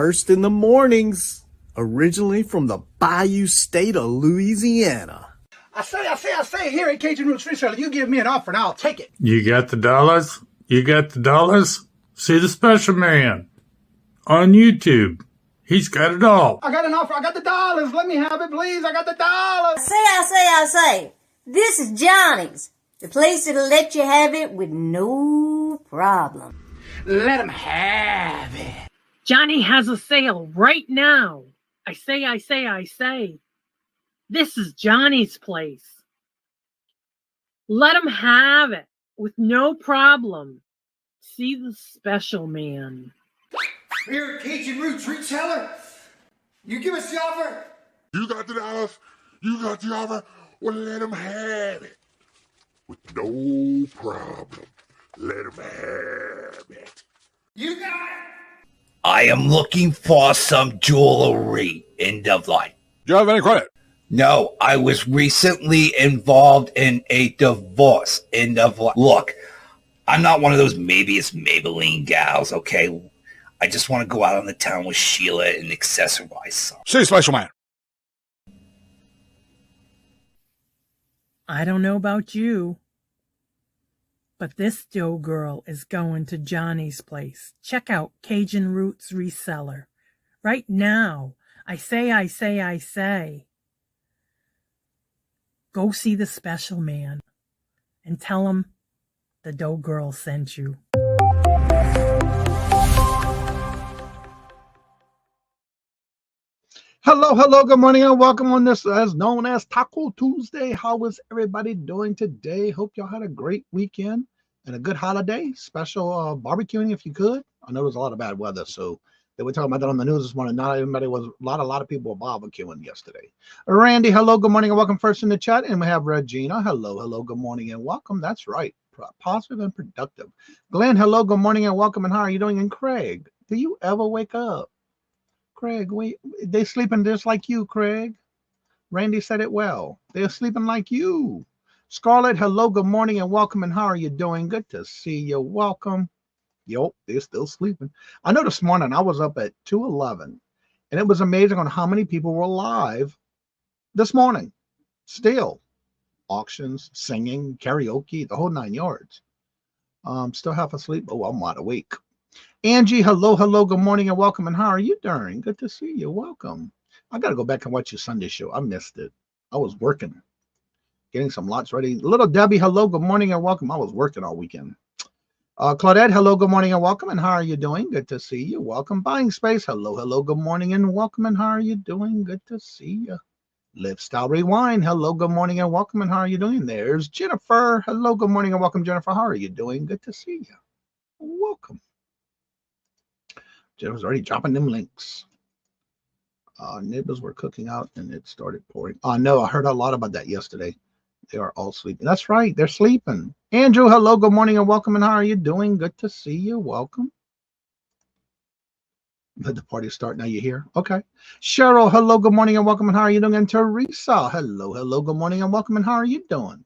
first in the mornings, originally from the Bayou State of Louisiana. I say, here at Cajun Roots Reseller, you give me an offer and I'll take it. You got the dollars? You got the dollars? See the special man on YouTube. He's got it all. I got an offer. I got the dollars. Let me have it, please. I got the dollars. I say. This is Johnny's, the place that'll let you have it with no problem. Let him have it. Johnny has a sale right now. I say. This is Johnny's place. Let him have it with no problem. See the special man. Here at Cajun Roots Reseller, you give us the offer. You got the dollars. You got the offer. Well, let him have it with no problem. Let him have it. You got it. I am looking for some jewelry in Dublin. Do you have any credit? No, I was recently involved in a divorce in Dublin. Look, I'm not one of those maybe it's Maybelline gals, okay? I just want to go out on the town with Sheila and accessorize some. See, special man. I don't know about you, but this Joe girl is going to Johnny's place. Check out Cajun Roots Reseller right now. I say. Go see the special man and tell him the dough girl sent you. Hello, good morning and welcome on this as known as Taco Tuesday. How is everybody doing today? Hope y'all had a great weekend and a good holiday. Special barbecuing if you could. I know there's a lot of bad weather, so they were talking about that on the news this morning. Not everybody was, a lot of people were barbecuing yesterday. Randy, hello, good morning and welcome first in the chat. And we have Regina, hello, good morning and welcome. That's right, positive and productive. Glenn, hello, good morning and welcome. And how are you doing? And Craig, do you ever wake up? Craig, they sleeping just like you, Craig. Randy said it well. They're sleeping like you. Scarlett, hello, good morning and welcome. And how are you doing? Good to see you. Welcome. Yup, they're still sleeping. I know this morning I was up at 2:11, and it was amazing on how many people were live this morning. Still, auctions, singing, karaoke, the whole 9 yards. Still half asleep. Oh, I'm wide awake. Angie, hello, good morning and welcome. And how are you doing? Good to see you. Welcome. I got to go back and watch your Sunday show. I missed it. I was working, getting some lots ready. Little Debbie, hello, good morning and welcome. I was working all weekend. Claudette, hello, good morning and welcome. And how are you doing? Good to see you. Welcome. Buying Space, hello, good morning and welcome. And how are you doing? Good to see you. Lifestyle Rewind, hello, good morning and welcome. And how are you doing? There's Jennifer. Hello, good morning and welcome, Jennifer. How are you doing? Good to see you. Welcome. Jennifer's already dropping them links. Neighbors were cooking out and it started pouring. No, I heard a lot about that yesterday. They are all sleeping. That's right. They're sleeping. Andrew, hello, good morning and welcome. And how are you doing? Good to see you. Welcome. Let the party start now. You here? Okay. Cheryl, hello, good morning and welcome. And how are you doing? And Teresa, hello, good morning and welcome. And how are you doing?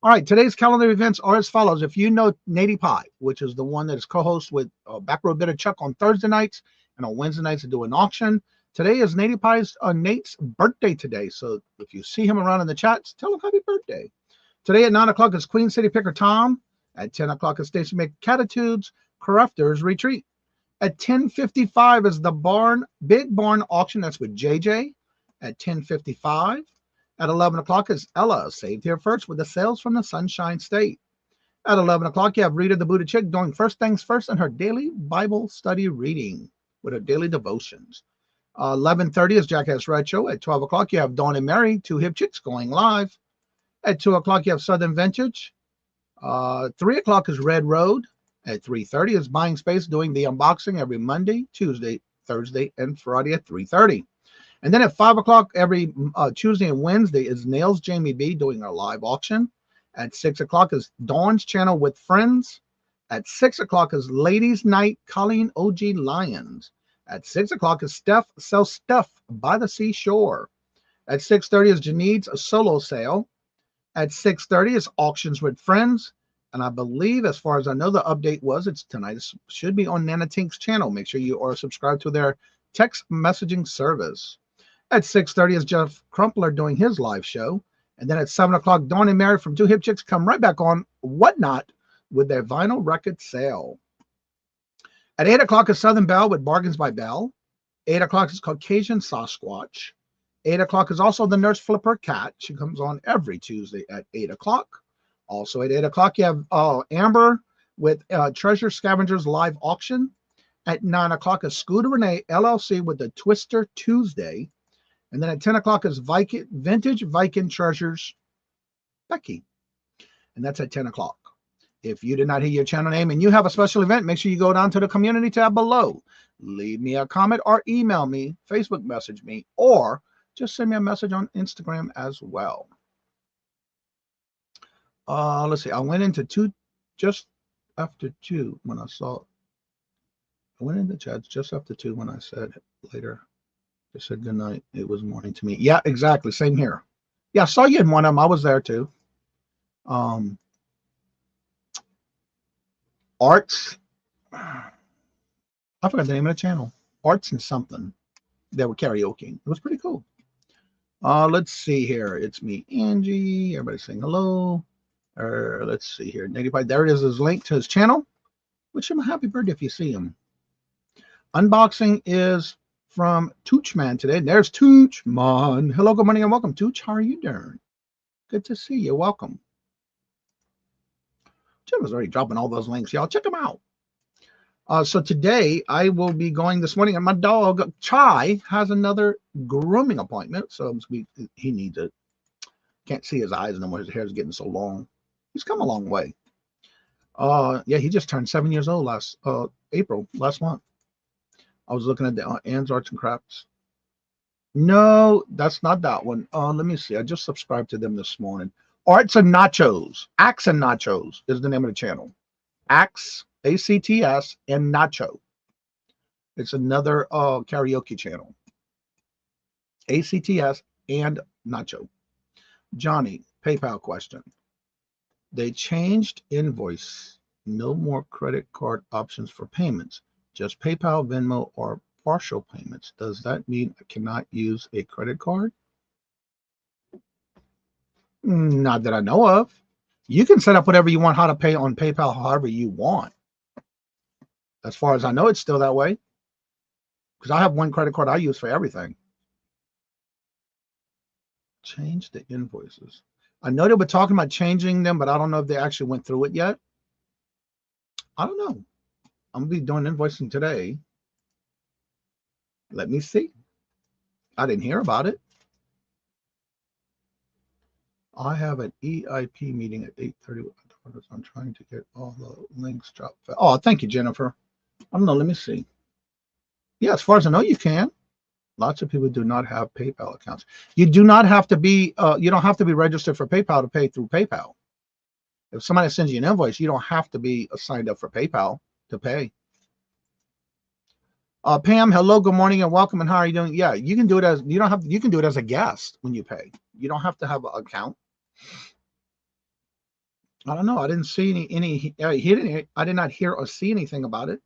All right, today's calendar events are as follows. If you know Nady Pie, which is the one that is co-host with Back Row Bit of Chuck on Thursday nights, and on Wednesday nights to do an auction. Today is Nady Pie's Nate's birthday today. So if you see him around in the chats, tell him happy birthday. Today at 9 o'clock is Queen City Picker Tom. At 10 o'clock is Stacey McCatitude's Crafters Retreat. At 10:55 is the Big Barn auction. That's with JJ at 10:55. At 11 o'clock is Ella, saved here first with the sales from the Sunshine State. At 11 o'clock, you have Rita the Buddha Chick doing first things first in her daily Bible study reading with her daily devotions. 11:30 is Jackass Red Show. At 12 o'clock, you have Dawn and Mary, two hip chicks going live. At 2 o'clock, you have Southern Vintage. 3 o'clock is Red Road. At 3:30 is Buying Space doing the unboxing every Monday, Tuesday, Thursday, and Friday at 3:30. And then at 5 o'clock every Tuesday and Wednesday is Nails Jamie B doing our live auction. At 6 o'clock is Dawn's Channel with Friends. At 6 o'clock is Ladies Night Colleen OG Lions. At 6 o'clock is Steph Sells Stuff by the Seashore. At 6:30 is Janine's solo sale. At 6:30 is Auctions with Friends. And I believe, as far as I know, the update was it's tonight. It should be on Nana Tink's channel. Make sure you are subscribed to their text messaging service. At 6:30 is Jeff Crumpler doing his live show. And then at 7 o'clock, Dawn and Mary from Two Hip Chicks come right back on Whatnot with their vinyl record sale. At 8 o'clock is Southern Belle with Bargains by Belle. 8 o'clock is Caucasian Sasquatch. 8 o'clock is also the Nurse Flipper Cat. She comes on every Tuesday at 8 o'clock. Also at 8 o'clock, you have Amber with Treasure Scavengers live auction. At 9 o'clock is Scooter Renee LLC with the Twister Tuesday. And then at 10 o'clock is Vintage Viking Treasures Becky. And that's at 10 o'clock. If you did not hear your channel name and you have a special event, make sure you go down to the community tab below. Leave me a comment or email me, Facebook message me, or just send me a message on Instagram as well. Let's see. I went into 2 just after 2 when I saw it. I went into chats just after 2 when I said later. I said good night. It was morning to me. Yeah, exactly. Same here. Yeah, I saw you in one of them. I was there too. Arts. I forgot the name of the channel. Arts and something. They were karaoke. It was pretty cool. Let's see here. It's me, Angie. Everybody saying hello. Let's see here. There it is. His link to his channel. Wish him a happy birthday if you see him. Unboxing is from Toochman today. There's Toochman. Hello, good morning, and welcome. Tooch, how are you doing? Good to see you. Welcome. Jim was already dropping all those links, y'all. Check them out. So today I will be going this morning, and my dog Chai has another grooming appointment. So he needs it. Can't see his eyes no more. His hair is getting so long. He's come a long way. Yeah, he just turned 7 years old last month. I was looking at the Ann's Arts and Crafts. No, that's not that one. Let me see. I just subscribed to them this morning. Arts and Nachos. Axe and Nachos is the name of the channel. Axe, A-C-T-S, and Nacho. It's another karaoke channel. A-C-T-S and Nacho. Johnny, PayPal question. They changed invoice. No more credit card options for payments. Just PayPal, Venmo, or partial payments. Does that mean I cannot use a credit card? Not that I know of. You can set up whatever you want, how to pay on PayPal, however you want. As far as I know, it's still that way. Because I have one credit card I use for everything. Change the invoices. I know they were talking about changing them, but I don't know if they actually went through it yet. I don't know. I'm going to be doing invoicing today. Let me see. I didn't hear about it. I have an EIP meeting at 8:30. I'm trying to get all the links dropped. Oh, thank you, Jennifer. I don't know. Let me see. Yeah, as far as I know, you can. Lots of people do not have PayPal accounts. You do not have to be, you don't have to be registered for PayPal to pay through PayPal. If somebody sends you an invoice, you don't have to be signed up for PayPal to pay. Pam, hello, good morning, and welcome. And how are you doing? Yeah, you can do it as you can do it as a guest when you pay. You don't have to have an account. I don't know. I didn't see I did not hear or see anything about it.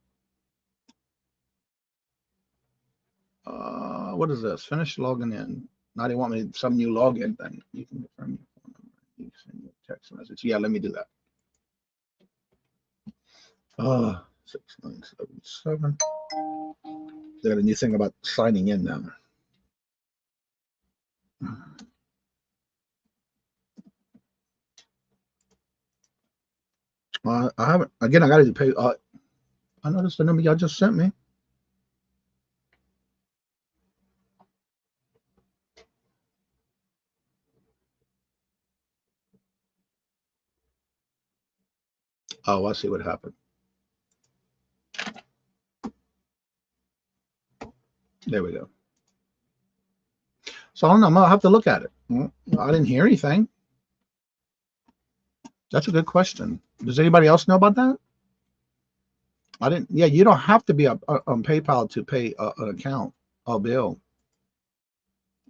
What is this? Finish logging in. Now they want me some new login thing. You can confirm your phone number. You can send your text message. Yeah, let me do that. 6977. They got a new thing about signing in now. I haven't. Again, I got to pay. I noticed the number y'all just sent me. Oh, I see what happened. There we go. So I don't know. I'm gonna have to look at it. I didn't hear anything. That's a good question. Does anybody else know about that? I didn't. Yeah, you don't have to be on PayPal to pay an account, a bill.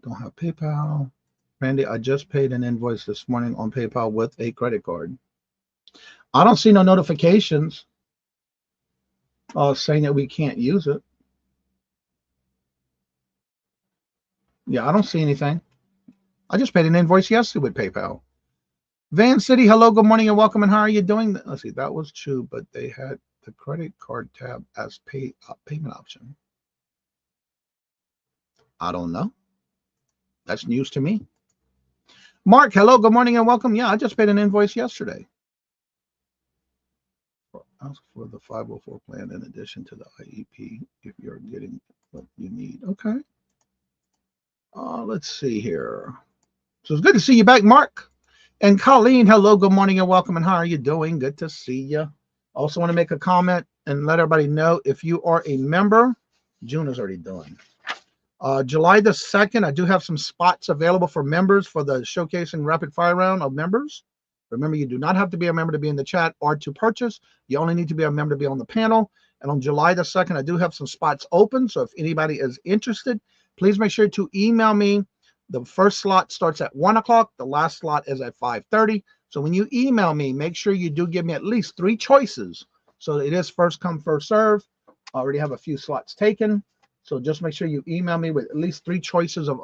Don't have PayPal. Randy, I just paid an invoice this morning on PayPal with a credit card. I don't see no notifications saying that we can't use it. Yeah, I don't see anything. I just paid an invoice yesterday with PayPal. Van City, hello, good morning and welcome. And how are you doing? Let's see, that was true, but they had the credit card tab as payment option. I don't know. That's news to me. Mark, hello, good morning and welcome. Yeah, I just paid an invoice yesterday. Ask for the 504 plan in addition to the IEP if you're getting what you need. Okay. Let's see here. So it's good to see you back, Mark. And Colleen, hello, good morning and welcome. And how are you doing? Good to see you. Also want to make a comment and let everybody know if you are a member, June is already done. July the 2nd, I do have some spots available for members for the showcasing rapid fire round of members. Remember, you do not have to be a member to be in the chat or to purchase. You only need to be a member to be on the panel. And on July the 2nd, I do have some spots open. So if anybody is interested, please make sure to email me. The first slot starts at 1 o'clock. The last slot is at 5:30. So when you email me, make sure you do give me at least 3 choices. So it is first come, first serve. I already have a few slots taken. So just make sure you email me with at least 3 choices of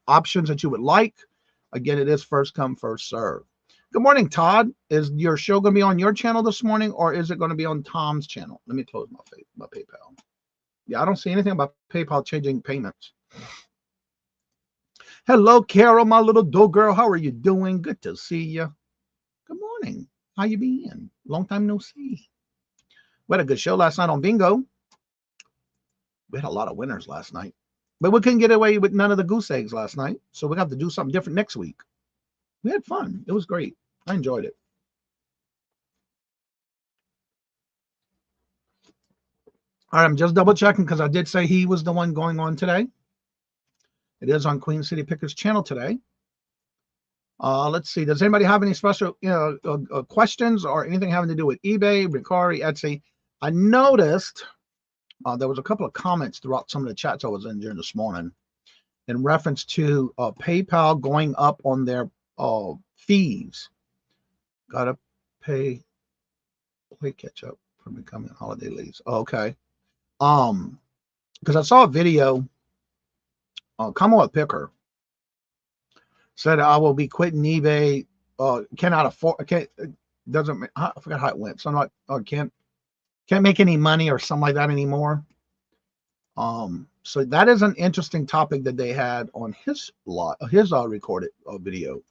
options that you would like. Again, it is first come, first serve. Good morning, Todd. Is your show going to be on your channel this morning, or is it going to be on Tom's channel? Let me close my PayPal. Yeah, I don't see anything about PayPal changing payments. Hello, Carol, my little dog girl. How are you doing? Good to see you. Good morning. How you been? Long time no see. We had a good show last night on bingo. We had a lot of winners last night, but we couldn't get away with none of the goose eggs last night. So we have to do something different next week. We had fun. It was great. I enjoyed it. All right, I'm just double checking because I did say he was the one going on today. It is on Queen City Pickers channel today. Let's see. Does anybody have any special questions or anything having to do with eBay, Mercari, Etsy? I noticed there was a couple of comments throughout some of the chats I was in during this morning in reference to PayPal going up on their fees. Gotta play catch up for becoming holiday leaves. Okay. Because I saw a video. Commonwealth Picker said I will be quitting eBay. Cannot afford. Can't. Doesn't. I forgot how it went. So I'm not. Can't make any money or something like that anymore. So that is an interesting topic that they had on his recorded video.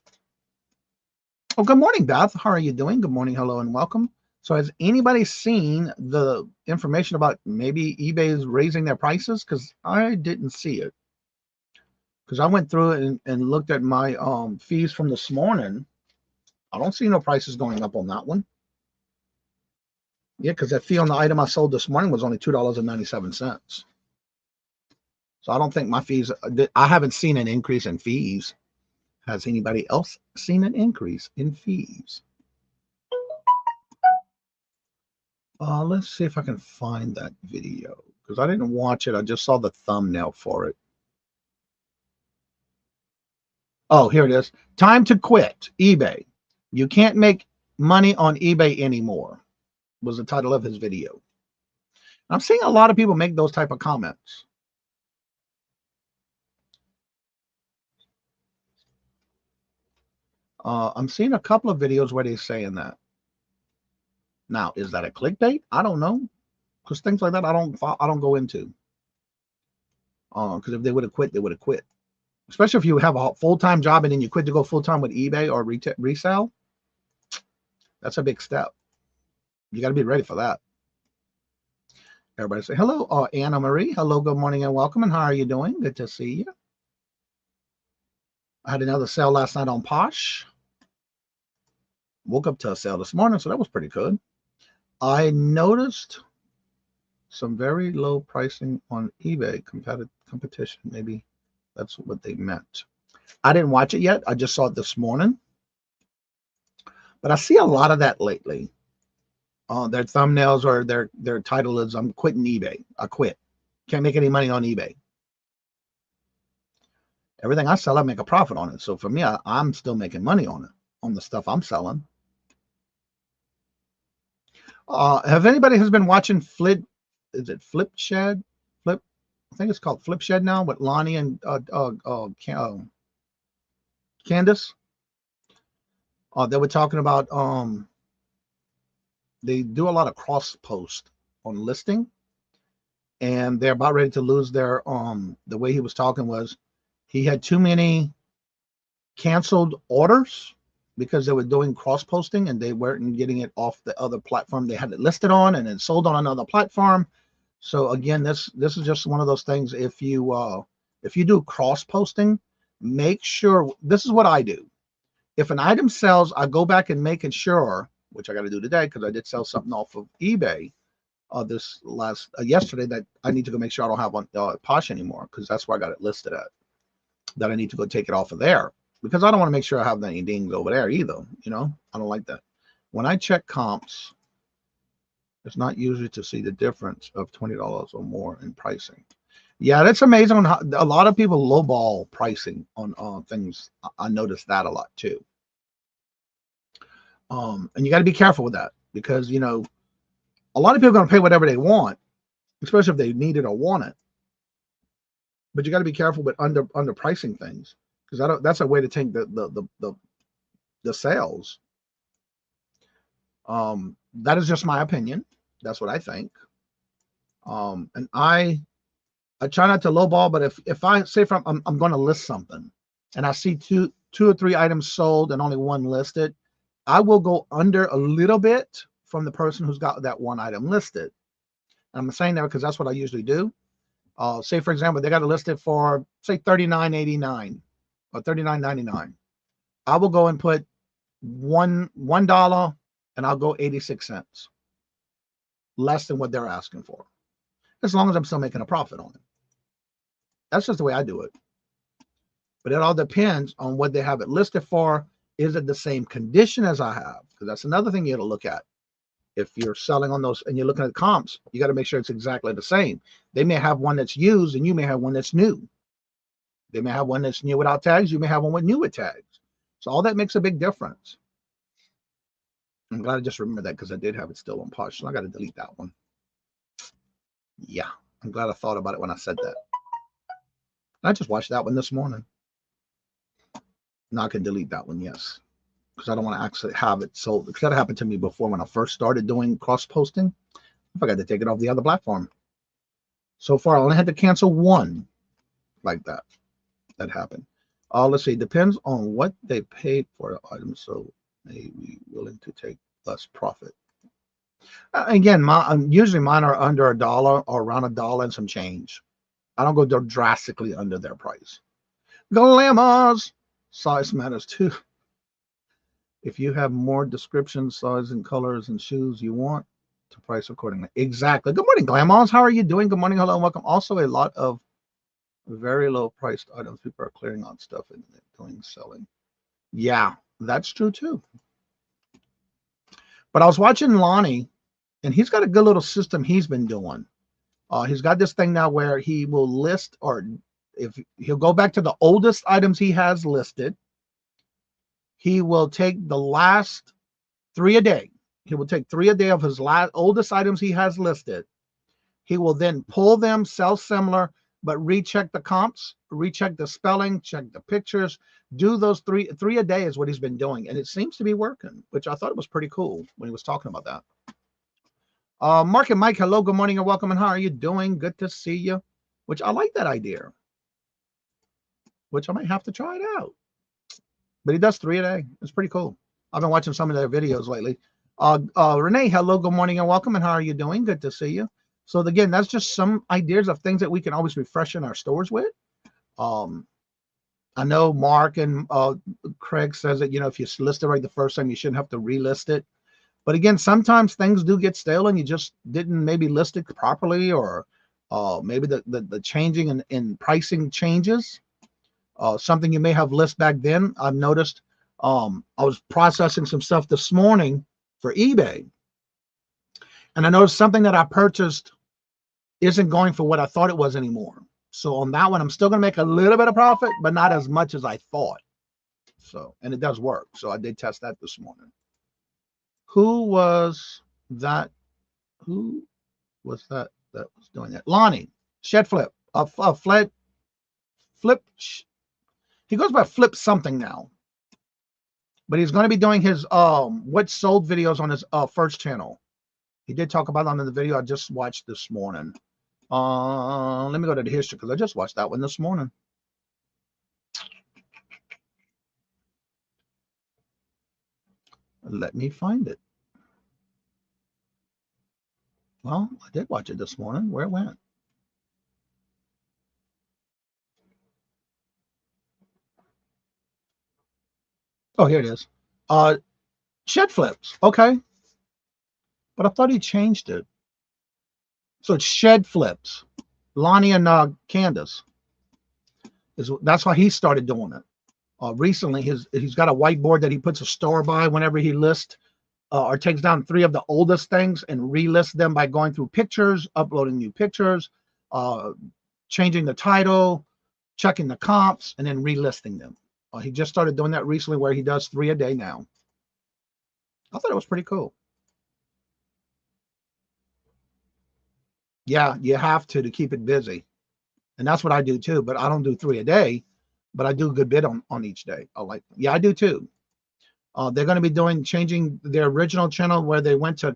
Oh, good morning, Beth. How are you doing? Good morning, hello, and welcome. So has anybody seen the information about maybe eBay is raising their prices? Because I didn't see it. Because I went through it and looked at my fees from this morning. I don't see no prices going up on that one. Yeah, because that fee on the item I sold this morning was only $2.97. So I don't think my fees, I haven't seen an increase in fees. Has anybody else seen an increase in fees? Let's see if I can find that video. Because I didn't watch it. I just saw the thumbnail for it. Oh, here it is. Time to quit eBay. You can't make money on eBay anymore was the title of his video. I'm seeing a lot of people make those type of comments. I'm seeing a couple of videos where they're saying that. Now, is that a clickbait? I don't know, because things like that I don't go into. Because if they would have quit, they would have quit. Especially if you have a full-time job and then you quit to go full-time with eBay or resell. That's a big step. You got to be ready for that. Everybody say hello. Anna Marie. Hello, good morning and welcome. And how are you doing? Good to see you. I had another sale last night on Posh. Woke up to a sale this morning, so that was pretty good. I noticed some very low pricing on eBay competition. Maybe that's what they meant. I didn't watch it yet. I just saw it this morning. But I see a lot of that lately. Their thumbnails or their title is I'm quitting eBay. I quit. Can't make any money on eBay. Everything I sell, I make a profit on it. So for me, I'm still making money on it, on the stuff I'm selling. Have anybody has been watching Flip? Is it Flip Shed? Flip? I think it's called Flip Shed now with Lonnie and Candace. They were talking about they do a lot of cross post on listing, and they're about ready to lose their the way he was talking was he had too many canceled orders because they were doing cross posting and they weren't getting it off the other platform they had it listed on and then sold on another platform. So again, this is just one of those things. If you do cross posting, make sure, this is what I do. If an item sells, I go back and making sure, which I got to do today because I did sell something off of eBay this last yesterday that I need to go make sure I don't have on Posh anymore because that's where I got it listed at. That I need to go take it off of there because I don't want to make sure I have any dings over there either. You know, I don't like that. When I check comps, it's not usually to see the difference of $20 or more in pricing. Yeah, that's amazing on how a lot of people lowball pricing on things. I noticed that a lot too. And you got to be careful with that because, you know, a lot of people are going to pay whatever they want, especially if they need it or want it. But you got to be careful with underpricing things because that's a way to take the sales. That is just my opinion. That's what I think. And I try not to lowball, but if I say I'm going to list something and I see two or three items sold and only one listed, I will go under a little bit from the person who's got that one item listed. And I'm saying that because that's what I usually do. Say for example, they got it listed for say $39.89 or $39.99. I will go and put $1 and I'll go 86 cents less than what they're asking for, as long as I'm still making a profit on it. That's just the way I do it. But it all depends on what they have it listed for. Is it the same condition as I have? Because that's another thing you got to look at. If you're selling on those and you're looking at comps, you got to make sure it's exactly the same. They may have one that's used and you may have one that's new. They may have one that's new without tags. You may have one with new with tags. So all that makes a big difference. I'm glad I just remembered that because I did have it still on Posh. So I got to delete that one. Yeah, I'm glad I thought about it when I said that. I just watched that one this morning. Now I can delete that one, yes. Because I don't want to actually have it sold. Because that happened to me before when I first started doing cross-posting. I forgot to take it off the other platform. So far, I only had to cancel one like that. That happened. Let's see. Depends on what they paid for the item. So may be willing to take less profit. Again, usually mine are under $1 or around $1 and some change. I don't go drastically under their price. Glamours. Size matters too. If you have more descriptions, size, and colors and shoes you want, to price accordingly. Exactly. Good morning, Glamours. How are you doing? Good morning. Hello and welcome. Also, a lot of very low priced items. People are clearing out stuff and doing selling. Yeah, that's true too. But I was watching Lonnie, and he's got a good little system he's been doing. He's got this thing now where he will list, or if he'll go back to the oldest items he has listed, he will take the last 3 a day. He will take 3 a day of his oldest items he has listed. He will then pull them, sell similar, but recheck the comps, recheck the spelling, check the pictures, do those three a day is what he's been doing. And it seems to be working, which I thought it was pretty cool when he was talking about that. Mark and Mike, hello, good morning and welcome. And how are you doing? Good to see you. Which I like that idea. Which I might have to try it out. But he does 3 a day. It's pretty cool. I've been watching some of their videos lately. Renee, hello, good morning and welcome. And how are you doing? Good to see you. So again, that's just some ideas of things that we can always refresh in our stores with. I know Mark and Craig says that, if you list it right the first time, you shouldn't have to relist it. But again, sometimes things do get stale and you just didn't maybe list it properly, or maybe the changing in pricing changes. Something you may have listed back then. I've noticed I was processing some stuff this morning for eBay. And I noticed something that I purchased isn't going for what I thought it was anymore. So on that one, I'm still going to make a little bit of profit, but not as much as I thought. So, and it does work. So I did test that this morning. Who was that? Who was that was doing that? Lonnie, Shed Flip. Flip. He goes by Flip something now, but he's going to be doing his what sold videos on his first channel. He did talk about it on the video I just watched this morning. Let me go to the history because I just watched that one this morning. Let me find it. Well, I did watch it this morning. Where it went? Oh, here it is. Shed flips. Okay. But I thought he changed it. So it's Shed Flips. Lonnie and Candace. That's why he started doing it. Recently, he's got a whiteboard that he puts a store by whenever he lists or takes down 3 of the oldest things and relists them by going through pictures, uploading new pictures, changing the title, checking the comps, and then relisting them. He just started doing that recently where he does 3 a day now. I thought it was pretty cool. Yeah, you have to keep it busy. And that's what I do too, but I don't do 3 a day, but I do a good bit on each day. I do too. They're going to be changing their original channel where they went to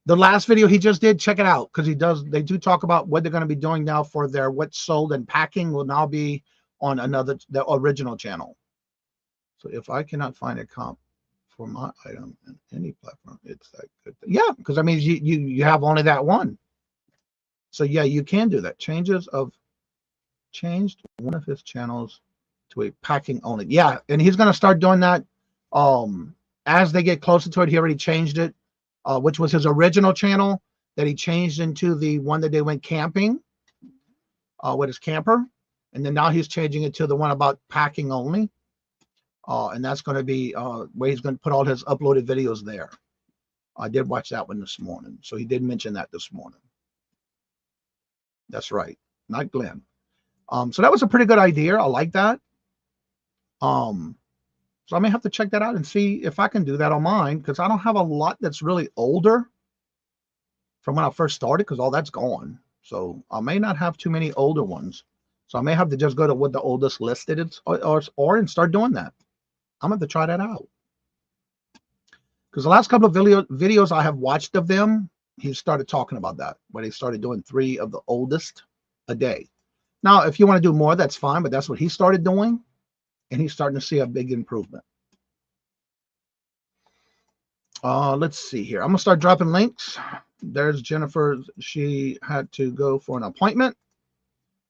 the last video he just did. Check it out because they do talk about what they're going to be doing now for their what's sold and packing will now be on the original channel. So if I cannot find a comp for my item in any platform, it's that good. Yeah, because that means you have only that one. So yeah, you can do that. Changed one of his channels to a packing only. Yeah, and he's going to start doing that as they get closer to it. He already changed it, which was his original channel that he changed into the one that they went camping with his camper. And then now he's changing it to the one about packing only. And that's going to be where he's going to put all his uploaded videos there. I did watch that one this morning. So he did mention that this morning. That's right. Not Glenn. So that was a pretty good idea. I like that. So I may have to check that out and see if I can do that on mine because I don't have a lot that's really older from when I first started because all that's gone. So I may not have too many older ones. So I may have to just go to what the oldest listed is or and start doing that. I'm going to try that out. Because the last couple of videos I have watched of them, he started talking about that, where they started doing 3 of the oldest a day. Now, if you want to do more, that's fine, but that's what he started doing, and he's starting to see a big improvement. Let's see here. I'm going to start dropping links. There's Jennifer. She had to go for an appointment,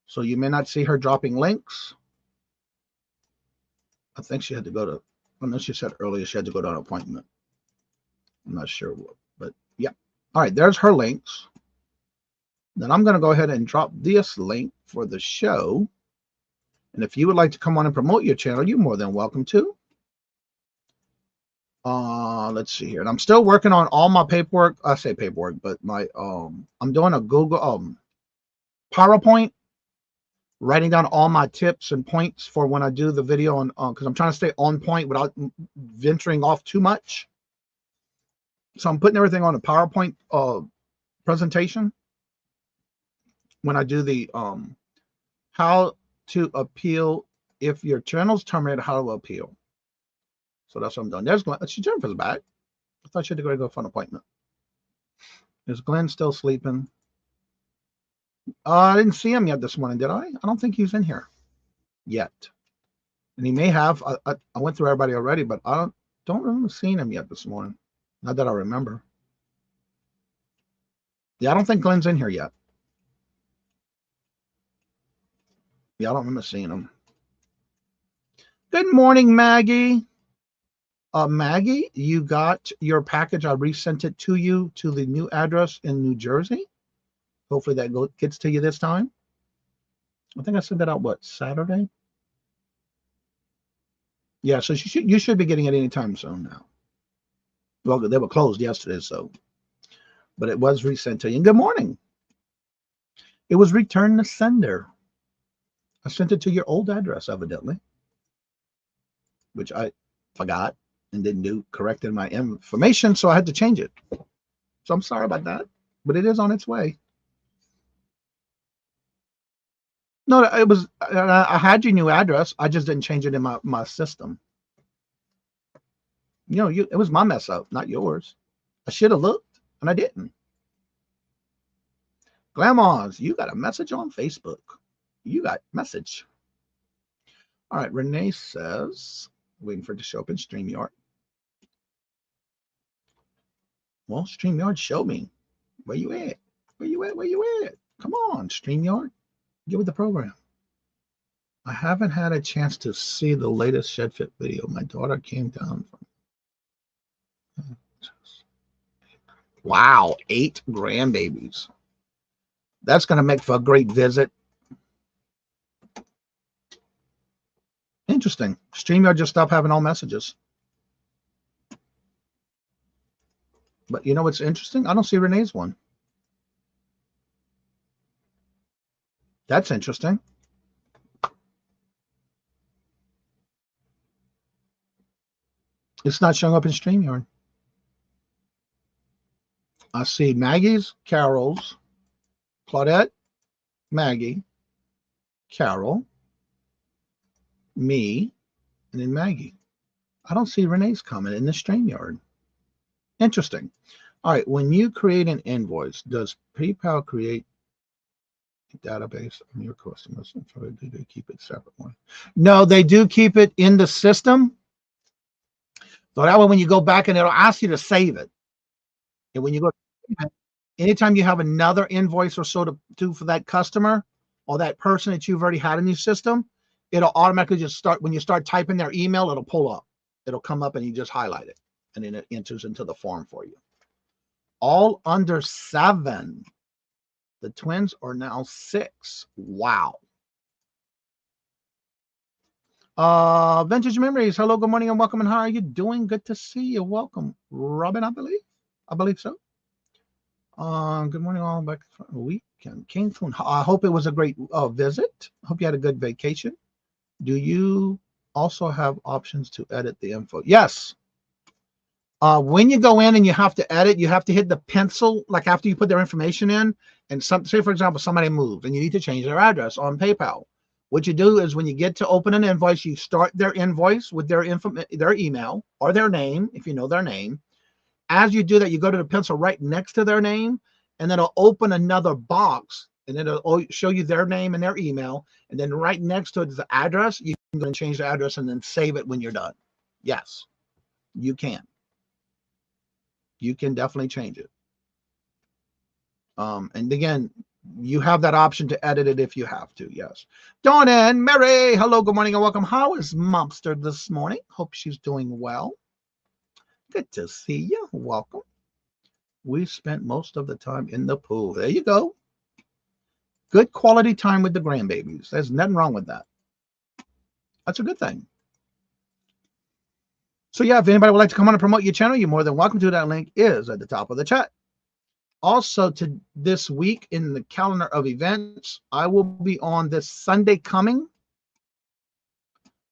so you may not see her dropping links. I think she had to go to, I know she said earlier she had to go to an appointment. I'm not sure what, but yeah. All right, there's her links. Then I'm going to go ahead and drop this link for the show. And if you would like to come on and promote your channel, you're more than welcome to. Let's see here. And I'm still working on all my paperwork. I say paperwork, but my I'm doing a Google PowerPoint, writing down all my tips and points for when I do the video on because I'm trying to stay on point without venturing off too much. So I'm putting everything on a PowerPoint presentation when I do the how to appeal if your channel's terminated, how to appeal. So that's what I'm doing. There's Glenn. Jennifer's back. I thought she had to go for an appointment. Is Glenn still sleeping? I didn't see him yet this morning, did I? I don't think he's in here yet. And he may have. I went through everybody already, but I don't remember seeing him yet this morning. Not that I remember. Yeah, I don't think Glenn's in here yet. Yeah, I don't remember seeing him. Good morning, Maggie. Maggie, you got your package. I resent it to you to the new address in New Jersey. Hopefully that gets to you this time. I think I sent that out, what, Saturday? Yeah, so you should be getting it anytime soon now. Well, they were closed yesterday, so. But it was resent to you. And good morning. It was returned to sender. I sent it to your old address, evidently, which I forgot and didn't correct in my information, so I had to change it. So I'm sorry about that, but it is on its way. No, it was, I had your new address. I just didn't change it in my system. You know, it was my mess up, not yours. I should have looked, and I didn't. Grandmas, you got a message on Facebook. You got message. All right, Renee says, waiting for it to show up in StreamYard. Well, StreamYard, show me. Where you at? Where you at? Where you at? Come on, StreamYard. Get with the program. I haven't had a chance to see the latest ShedFit video. My daughter came down from... Wow, 8 grandbabies. That's going to make for a great visit. Interesting. StreamYard just stopped having all messages. But you know what's interesting? I don't see Renee's one. That's interesting. It's not showing up in StreamYard. I see Maggie's, Carol's, Claudette, Maggie, Carol, me, and then Maggie. I don't see Renee's comment in the StreamYard. Interesting. All right, when you create an invoice, does PayPal create a database on your customers? Do they keep it separate one? No, they do keep it in the system. So that way, when you go back and it'll ask you to save it. And when you go, anytime you have another invoice or so to do for that customer or that person that you've already had in your system, it'll automatically just start, when you start typing their email, it'll pull up. It'll come up and you just highlight it. And then it enters into the form for you. All under 7. The twins are now 6. Wow. Vintage Memories. Hello, good morning and welcome. And how are you doing? Good to see you. Welcome. Robin, I believe so. Good morning, all back from the weekend. Came from, I hope it was a great visit. Hope you had a good vacation. Do you also have options to edit the info? Yes. When you go in and you have to edit, you have to hit the pencil, like after you put their information in, and say, for example, somebody moved and you need to change their address on PayPal. What you do is when you get to open an invoice, you start their invoice with their email or their name, if you know their name. As you do that, you go to the pencil right next to their name, and then it'll open another box, and then it'll show you their name and their email. And then right next to it is the address. You can go and change the address and then save it when you're done. Yes, you can. You can definitely change it. And again, you have that option to edit it if you have to. Yes. Dawn and Mary, hello, good morning and welcome. How is Momster this morning? Hope she's doing well. Good to see you. Welcome. We spent most of the time in the pool. There you go. Good quality time with the grandbabies. There's nothing wrong with that. That's a good thing. So yeah, if anybody would like to come on and promote your channel, you're more than welcome to. That link is at the top of the chat. Also, to this week in the calendar of events, I will be on this Sunday coming.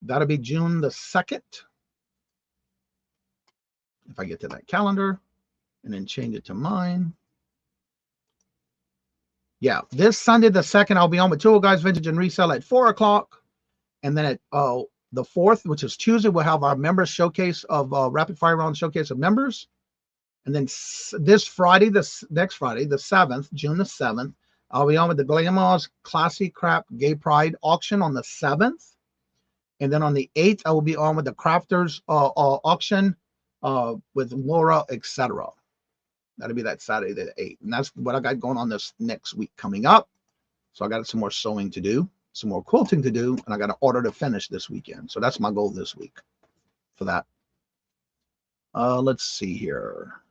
That'll be June the 2nd. If I get to that calendar and then change it to mine. Yeah, this Sunday the 2nd, I'll be on with Tool Guys Vintage and Resell at 4 o'clock. And then at the 4th, which is Tuesday, we'll have our members showcase of rapid fire round showcase of members. And then this Friday, next Friday, the 7th, June the 7th, I'll be on with the Glamour's Classy Crap Gay Pride auction on the 7th. And then on the 8th, I will be on with the Crafters auction with Laura, etc. That'll be that Saturday the 8th. And that's what I got going on this next week coming up. So I got some more sewing to do, some more quilting to do, and I got an order to finish this weekend. So that's my goal this week for that. Let's see here.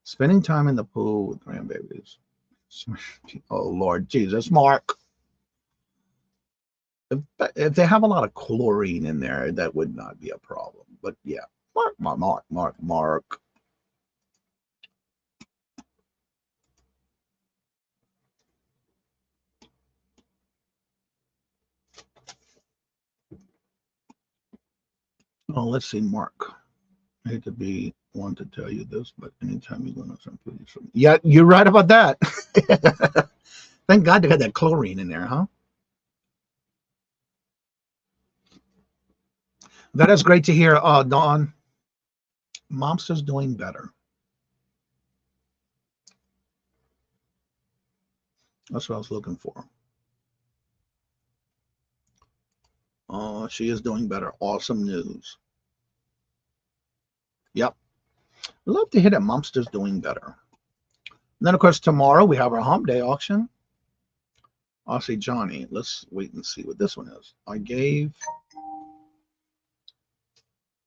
Spending time in the pool with grandbabies. Oh, Lord Jesus, Mark. If they have a lot of chlorine in there, that would not be a problem. But yeah, Mark. Oh, let's see, Mark. I hate to be one to tell you this, but anytime you go to something, yeah, you're right about that. Thank God they had that chlorine in there, huh? That is great to hear, Dawn. Momster's doing better. That's what I was looking for. Oh, she is doing better. Awesome news. Yep. Love to hear that Momster's doing better. And then, of course, tomorrow we have our hump day auction. I'll see Johnny. Let's wait and see what this one is. I gave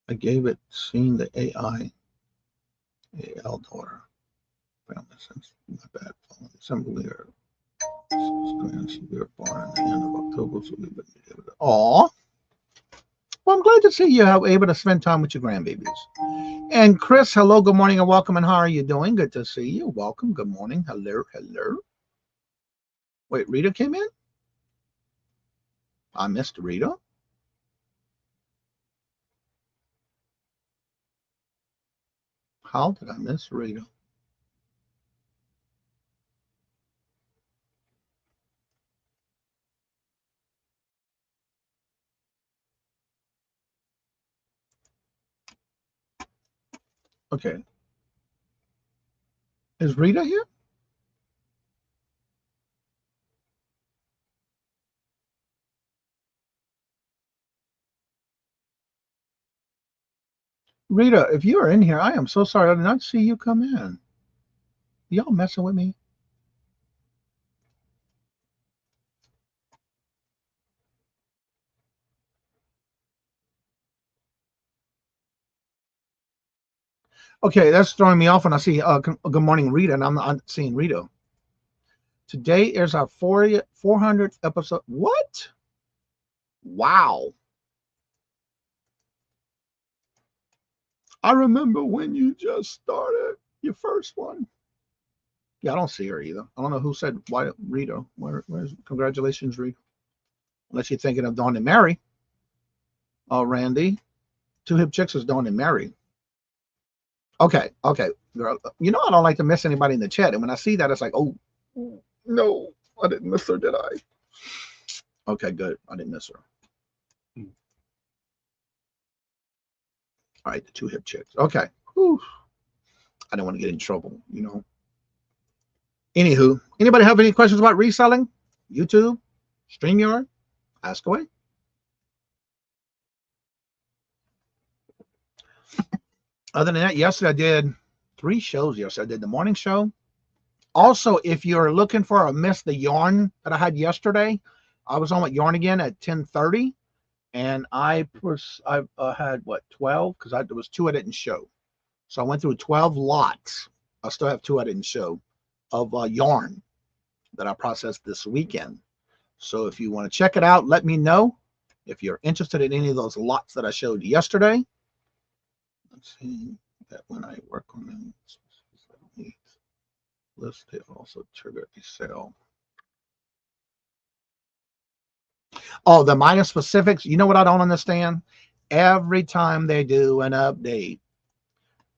it seeing the AI AL daughter. Family since my bad. Assembly or we were born in the end of October, so we would be able to. Aw. Well, I'm glad to see you are able to spend time with your grandbabies. And Chris, hello, good morning, and welcome. And how are you doing? Good to see you. Welcome. Good morning. Hello, hello. Wait, Rita came in? I missed Rita. How did I miss Rita? Okay. Is Rita here? Rita, if you are in here, I am so sorry. I did not see you come in. Y'all messing with me? Okay, that's throwing me off when I see good morning, Rita, and I'm not seeing Rita. Today is our 400th episode. What? Wow. I remember when you just started your first one. Yeah, I don't see her either. I don't know who said why Rita. Where's congratulations, Rita? Unless you're thinking of Dawn and Mary. Oh, Randy. Two Hip Chicks is Dawn and Mary. Okay, girl. You know I don't like to miss anybody in the chat, and when I see that, it's like, oh no, I didn't miss her, did I? Okay, good. I didn't miss her. All right, the Two Hip Chicks. Okay. Whew. I don't want to get in trouble, you know. Anywho, anybody have any questions about reselling? YouTube, StreamYard, ask away. Other than that, yesterday I did 3 shows yesterday. I did the morning show. Also, if you're looking for a miss the yarn that I had yesterday, I was on with Yarn Again at 10:30, and I had what 12 because there was 2 I didn't show, so I went through 12 lots. I still have 2 I didn't show of yarn that I processed this weekend. So if you want to check it out, let me know if you're interested in any of those lots that I showed yesterday. Let's see that when I work on them, list they also trigger a sale. Oh, the minus specifics. You know what I don't understand? Every time they do an update,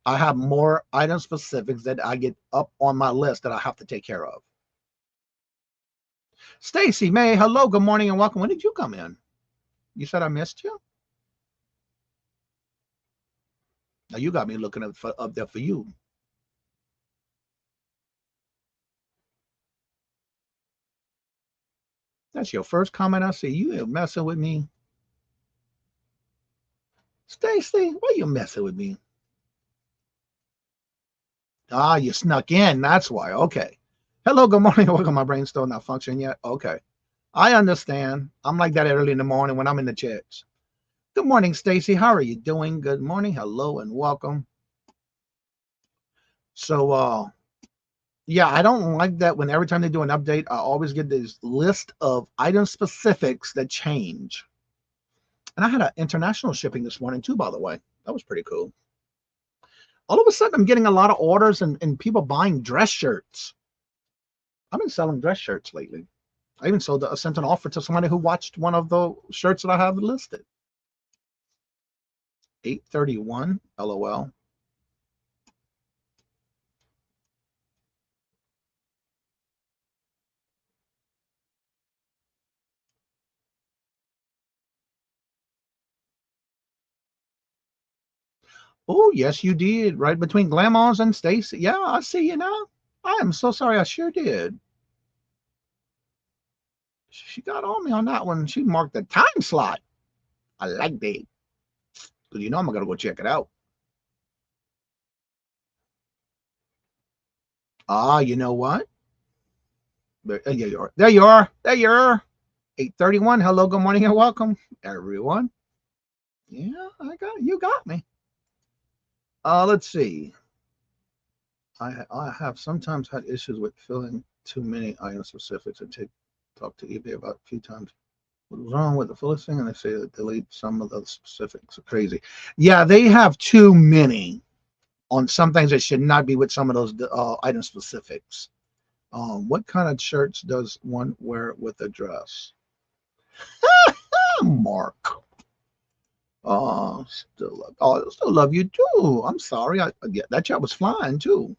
I have more item specifics that I get up on my list that I have to take care of. Stacy May, hello, good morning, and welcome. When did you come in? You said I missed you? Now you got me looking up there for you. That's your first comment I see. You ain't messing with me. Stacy, why you messing with me? Ah, you snuck in. That's why. Okay. Hello, good morning. Welcome. My brain's still not functioning yet. Okay. I understand. I'm like that early in the morning when I'm in the chats. Good morning, Stacy. How are you doing? Good morning. Hello and welcome. So, yeah, I don't like that when every time they do an update, I always get this list of item specifics that change. And I had an international shipping this morning too, by the way. That was pretty cool. All of a sudden, I'm getting a lot of orders and people buying dress shirts. I've been selling dress shirts lately. I even sent an offer to somebody who watched one of the shirts that I have listed. 831, LOL. Oh, yes, you did. Right between Grandma's and Stacy. Yeah, I see you now. I am so sorry. I sure did. She got on me on that one. She marked the time slot. I like that. Because you know I'm going to go check it out. Ah, you know what? There you are. There you are. There you are. 8:31. Hello, good morning, and welcome, everyone. Yeah, you got me. Let's see. I have sometimes had issues with filling too many item specifics and talk to eBay about a few times. What was wrong with the fullest thing? And they say that delete some of the specifics. Crazy. Yeah, they have too many on some things that should not be with some of those item specifics. What kind of shirts does one wear with a dress? Mark. Still love you too. I'm sorry. Yeah, that chat was flying too.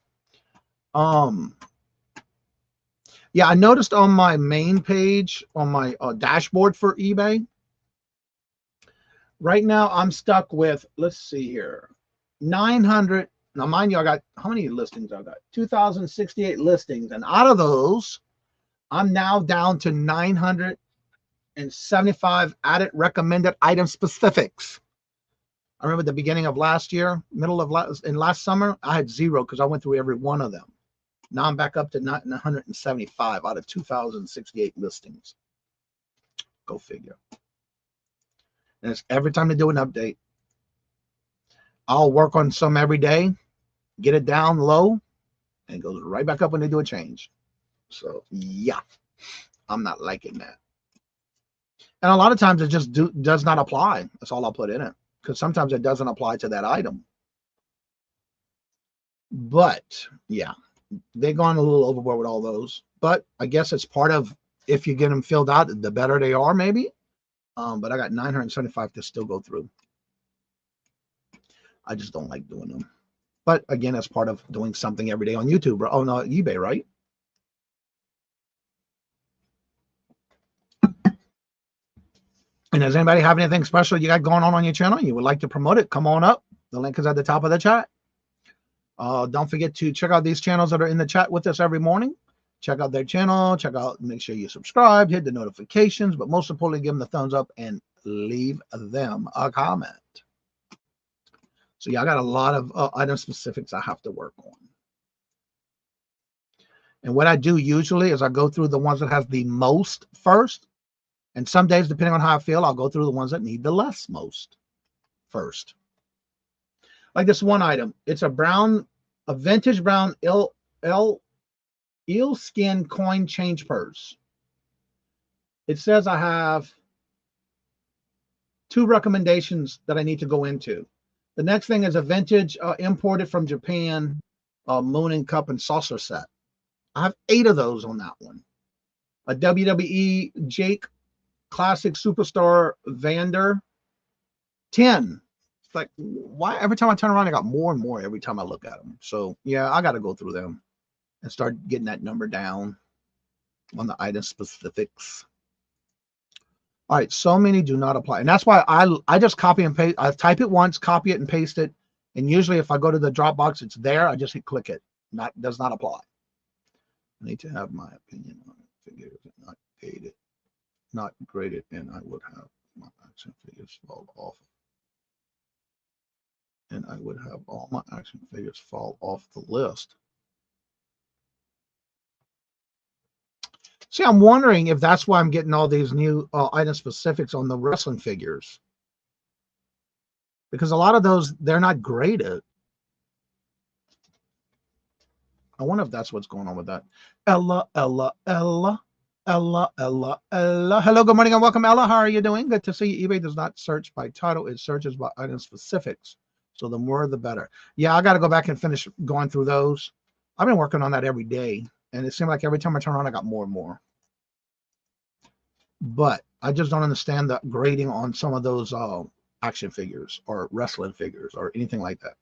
Yeah, I noticed on my main page on my dashboard for eBay. Right now, I'm stuck with, let's see here, 900. Now, mind you, I got, how many listings I got? 2,068 listings. And out of those, I'm now down to 975 added recommended item specifics. I remember the beginning of last year, last summer, I had 0 because I went through every one of them. Now I'm back up to 975 out of 2,068 listings. Go figure. And it's every time they do an update. I'll work on some every day, get it down low, and it goes right back up when they do a change. So, yeah, I'm not liking that. And a lot of times it just does not apply. That's all I'll put in it. Because sometimes it doesn't apply to that item. But, yeah, they've gone a little overboard with all those. But I guess it's part of, if you get them filled out, the better they are, maybe. But I got 975 to still go through. I just don't like doing them. But again, that's part of doing something every day on YouTube. Oh, no, eBay, right? And does anybody have anything special you got going on your channel? You would like to promote it? Come on up. The link is at the top of the chat. Don't forget to check out these channels that are in the chat with us every morning. Check out their channel. Make sure you subscribe, hit the notifications, but most importantly, give them the thumbs up and leave them a comment. So yeah, I got a lot of item specifics I have to work on. And what I do usually is I go through the ones that have the most first. And some days, depending on how I feel, I'll go through the ones that need the less most first. Like this one item. It's a vintage brown eel-skin coin change purse. It says I have 2 recommendations that I need to go into. The next thing is a vintage imported from Japan moon and cup and saucer set. I have 8 of those on that one. A WWE Jake Classic Superstar Vander 10. It's like, why every time I turn around I got more and more every time I look at them. So yeah, I got to go through them and start getting that number down on the item specifics. All right, so many do not apply, and that's why I just copy and paste. I type it once, copy it and paste it, and usually if I go to the Dropbox, it's there. I just hit click it. Does not apply. I need to have my opinion on it. Figure it not graded, and I would have my action figures fall off. And I would have all my action figures fall off the list. See, I'm wondering if that's why I'm getting all these new item specifics on the wrestling figures. Because a lot of those, they're not graded. I wonder if that's what's going on with that. Ella. Hello, good morning and welcome, Ella. How are you doing? Good to see you. eBay does not search by title. It searches by item specifics. So the more, the better. Yeah, I got to go back and finish going through those. I've been working on that every day. And it seemed like every time I turn around, I got more and more. But I just don't understand the grading on some of those action figures or wrestling figures or anything like that.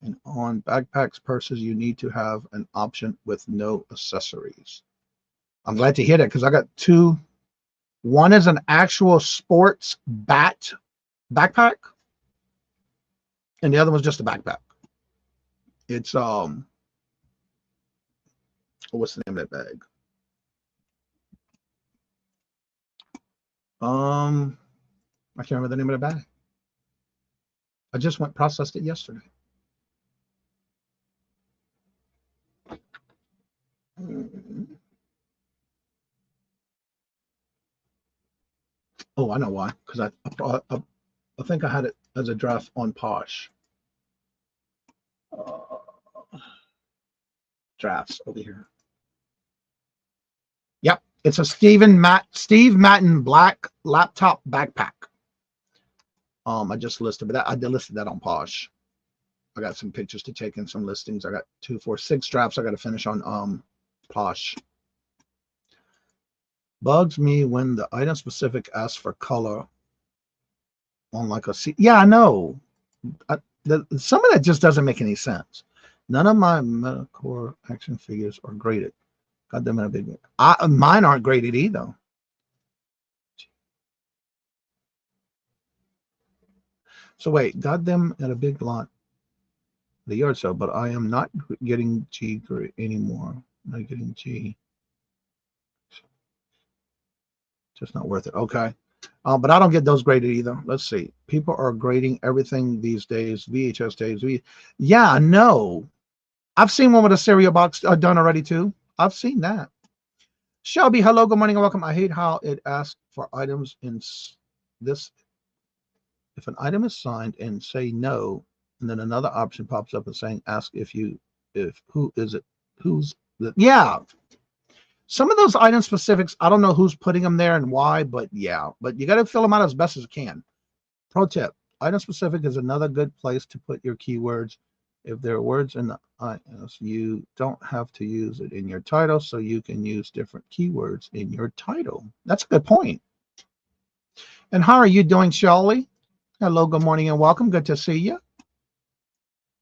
And on backpacks, purses, you need to have an option with no accessories. I'm glad to hear that because I got 2. One is an actual sports backpack. And the other one's just a backpack. It's what's the name of that bag? I can't remember the name of the bag. I just processed it yesterday. Oh, I know why. Because I think I had it as a draft on Posh. Drafts over here. Yep, it's a Steve Madden black laptop backpack. I just listed, but I listed that on Posh. I got some pictures to take and some listings. I got 2, 4, 6 drafts I got to finish on Posh. Bugs me when the item specific asks for color on like a C. Yeah, I know. Some of that just doesn't make any sense. None of my Metacore action figures are graded. Got them in a big. Mine aren't graded either. So wait, got them at a big lot, the yard sale, but I am not getting G grade anymore. Not getting G. Just not worth it. Okay. But I don't get those graded either. Let's see. People are grading everything these days. VHS days. Yeah, no. I've seen one with a cereal box done already too. I've seen that. Shelby, hello, good morning and welcome. I hate how it asks for items in this. If an item is signed and say no, and then another option pops up and saying ask if who is it? Who's the, yeah. Some of those item specifics, I don't know who's putting them there and why, but yeah. But you got to fill them out as best as you can. Pro tip, item specific is another good place to put your keywords. If there are words in the items, you don't have to use it in your title, so you can use different keywords in your title. That's a good point. And how are you doing, Shirley? Hello, good morning and welcome. Good to see you.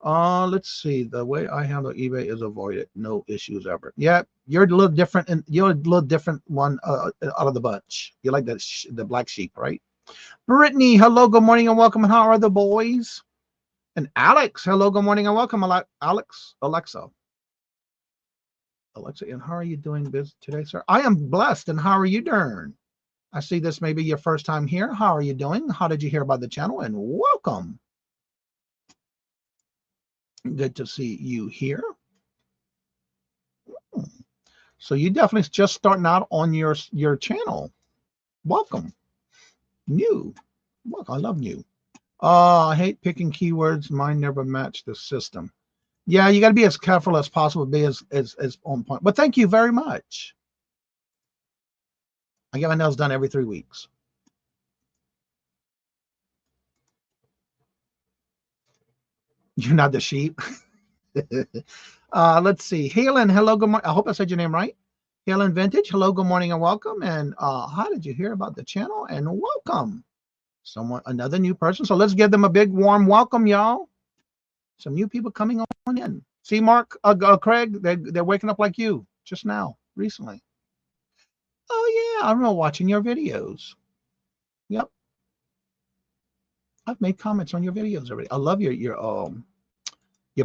Let's see. The way I handle eBay is avoid it. No issues ever. Yeah, you're a little different, and you're a little different one out of the bunch. You like the black sheep, right? Brittany, hello, good morning and welcome. And how are the boys? And Alex, hello, good morning and welcome. Alexa, and how are you doing today, sir? I am blessed, and how are you doing? I see this may be your first time here. How are you doing? How did you hear about the channel? And welcome. Good to see you here. So you definitely just starting out on your channel. Welcome. New. Look, I love new. I hate picking keywords. Mine never match the system. Yeah, you got to be as careful as possible, be as on point. But thank you very much. I get my nails done every 3 weeks. You're not the sheep. Let's see. Halen, hello, good morning. I hope I said your name right. Halen Vintage, hello, good morning and welcome. And how did you hear about the channel? And welcome. Another new person. So let's give them a big warm welcome, y'all. Some new people coming on in. See, Mark, Craig, they're waking up like you just now, recently. Oh yeah, I remember watching your videos. Yep. I've made comments on your videos already. I love your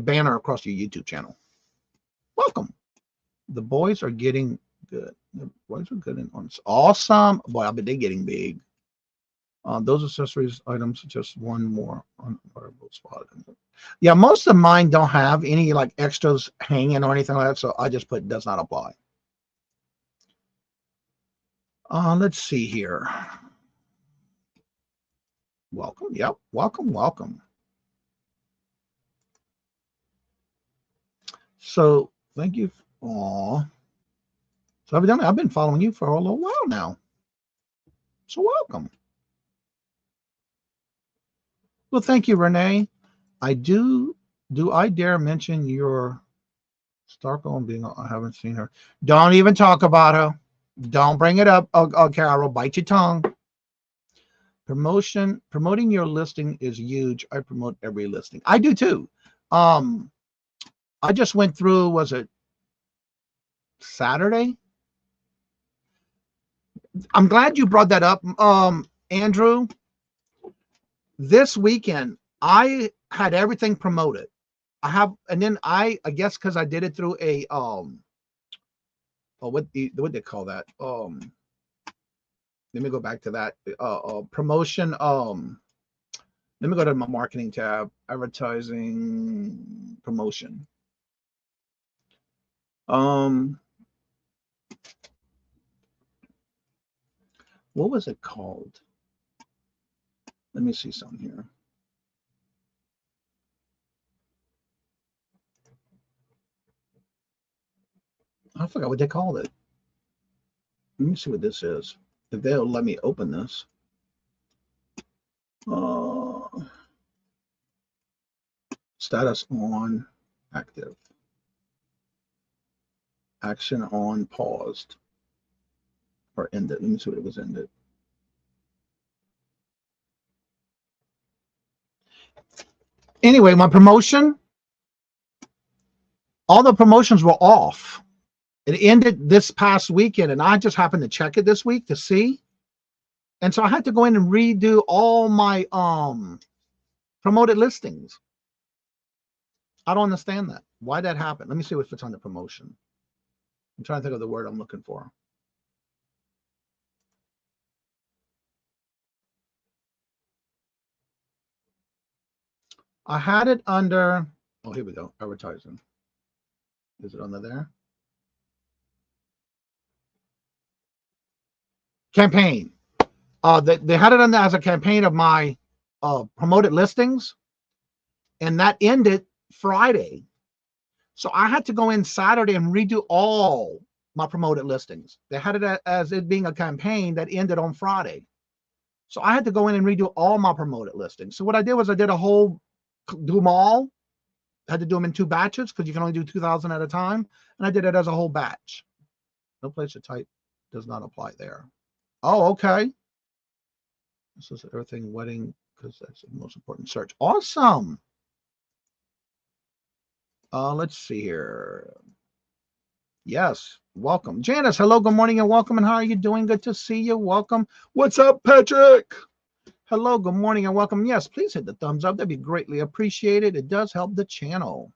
banner across your YouTube channel. Welcome. The boys are getting good. The boys are good and awesome. Boy, I bet they're getting big. Those accessories items, just one more unwearable spot. Yeah, most of mine don't have any like extras hanging or anything like that, so I just put does not apply. Let's see here. Welcome. Yep. Welcome. Welcome. So thank you. So evidently I've been following you for a little while now. So welcome. Well, thank you, Renee. I dare mention your Starco being, I haven't seen her. Don't even talk about her. Don't bring it up, Carol. Bite your tongue. Promoting your listing is huge. I promote every listing. I do too. I just went through, was it Saturday? I'm glad you brought that up, Andrew. This weekend, I had everything promoted. I have, and then I guess because I did it through a what they call that? Let me go back to that promotion. Let me go to my marketing tab, advertising promotion. What was it called? Let me see something here. I forgot what they called it. Let me see what this is. If they'll let me open this. Status on, active. Action on, paused. Or ended. Let me see what it was ended. Anyway, my promotion, all the promotions were off. It ended this past weekend, and I just happened to check it this week to see. And so I had to go in and redo all my promoted listings. I don't understand that. Why that happened? Let me see if it's on the promotion. I'm trying to think of the word I'm looking for. I had it under, oh, here we go, advertising. Is it under there? Campaign. They had it under as a campaign of my promoted listings, and that ended Friday. So I had to go in Saturday and redo all my promoted listings. They had it as it being a campaign that ended on Friday. So I had to go in and redo all my promoted listings. So what I did was I did a whole, do them all. I had to do them in 2 batches because you can only do 2,000 at a time. And I did it as a whole batch. No place to type does not apply there. Oh, okay. This is everything wedding because that's the most important search. Awesome. Let's see here. Yes, welcome. Janice, hello, good morning and welcome. And how are you doing? Good to see you. Welcome. What's up, Patrick? Hello, good morning and welcome. Yes, please hit the thumbs up. That'd be greatly appreciated. It does help the channel.